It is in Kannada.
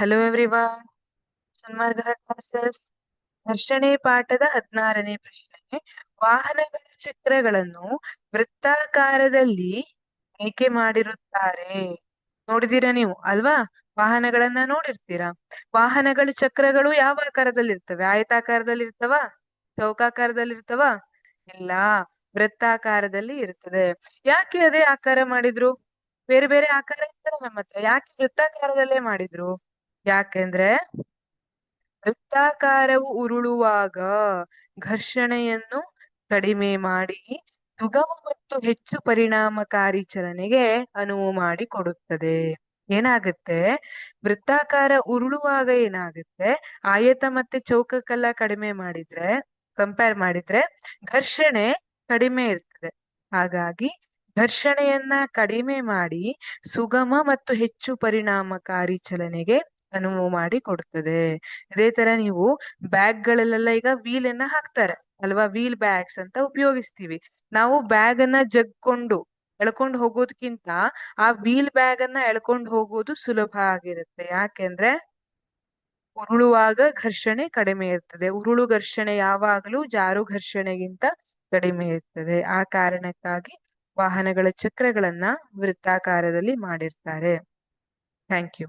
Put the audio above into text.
ಹಲೋ ಎವ್ರಿವಾನ್, ಸನ್ಮಾರ್ಗ ಕ್ಲಾಸಸ್. ಘರ್ಷಣೆ ಪಾಠದ 16ನೇ ಪ್ರಶ್ನೆ. ವಾಹನಗಳ ಚಕ್ರಗಳನ್ನು ವೃತ್ತಾಕಾರದಲ್ಲಿ ಏಕೆ ಮಾಡಿರುತ್ತಾರೆ? ನೋಡಿದೀರಾ ನೀವು ಅಲ್ವಾ? ವಾಹನಗಳನ್ನ ನೋಡಿರ್ತೀರಾ. ವಾಹನಗಳ ಚಕ್ರಗಳು ಯಾವ ಆಕಾರದಲ್ಲಿ ಇರ್ತವೆ? ಆಯತಾಕಾರದಲ್ಲಿ ಇರ್ತವ? ಚೌಕಾಕಾರದಲ್ಲಿ ಇರ್ತವ? ಇಲ್ಲ, ವೃತ್ತಾಕಾರದಲ್ಲಿ ಇರ್ತದೆ. ಯಾಕೆ ಅದೇ ಆಕಾರ ಮಾಡಿದ್ರು? ಬೇರೆ ಬೇರೆ ಆಕಾರ ಇರ್ತದೆ ನಮ್ಮ ಹತ್ರ, ಯಾಕೆ ವೃತ್ತಾಕಾರದಲ್ಲೇ ಮಾಡಿದ್ರು? ಯಾಕೆಂದ್ರೆ ವೃತ್ತಾಕಾರವು ಉರುಳುವಾಗ ಘರ್ಷಣೆಯನ್ನು ಕಡಿಮೆ ಮಾಡಿ ಸುಗಮ ಮತ್ತು ಹೆಚ್ಚು ಪರಿಣಾಮಕಾರಿ ಚಲನೆಗೆ ಅನುವು ಮಾಡಿಕೊಡುತ್ತದೆ. ಏನಾಗುತ್ತೆ? ವೃತ್ತಾಕಾರ ಉರುಳುವಾಗ ಏನಾಗುತ್ತೆ? ಆಯತ ಮತ್ತೆ ಚೌಕಕ್ಕೆಲ್ಲ ಕಡಿಮೆ ಮಾಡಿದ್ರೆ, ಕಂಪೇರ್ ಮಾಡಿದ್ರೆ ಘರ್ಷಣೆ ಕಡಿಮೆ ಇರ್ತದೆ. ಹಾಗಾಗಿ ಘರ್ಷಣೆಯನ್ನ ಕಡಿಮೆ ಮಾಡಿ ಸುಗಮ ಮತ್ತು ಹೆಚ್ಚು ಪರಿಣಾಮಕಾರಿ ಚಲನೆಗೆ ಅನುವು ಮಾಡಿ ಕೊಡ್ತದೆ. ಇದೇ ತರ ನೀವು ಬ್ಯಾಗ್ಗಳಲ್ಲೆಲ್ಲ ಈಗ ವೀಲ್ ಅನ್ನ ಹಾಕ್ತಾರೆ ಅಲ್ವಾ? ವೀಲ್ ಬ್ಯಾಗ್ಸ್ ಅಂತ ಉಪಯೋಗಿಸ್ತೀವಿ. ನಾವು ಬ್ಯಾಗ್ ಅನ್ನ ಜಗ್ಕೊಂಡು ಎಳ್ಕೊಂಡು ಹೋಗೋದಕ್ಕಿಂತ ಆ ವೀಲ್ ಬ್ಯಾಗ್ ಅನ್ನ ಎಳ್ಕೊಂಡು ಹೋಗೋದು ಸುಲಭ ಆಗಿರುತ್ತೆ. ಯಾಕೆಂದ್ರೆ ಉರುಳುವಾಗ ಘರ್ಷಣೆ ಕಡಿಮೆ ಇರ್ತದೆ. ಉರುಳು ಘರ್ಷಣೆ ಯಾವಾಗಲೂ ಜಾರು ಘರ್ಷಣೆಗಿಂತ ಕಡಿಮೆ ಇರ್ತದೆ. ಆ ಕಾರಣಕ್ಕಾಗಿ ವಾಹನಗಳ ಚಕ್ರಗಳನ್ನ ವೃತ್ತಾಕಾರದಲ್ಲಿ ಮಾಡಿರ್ತಾರೆ. Thank you.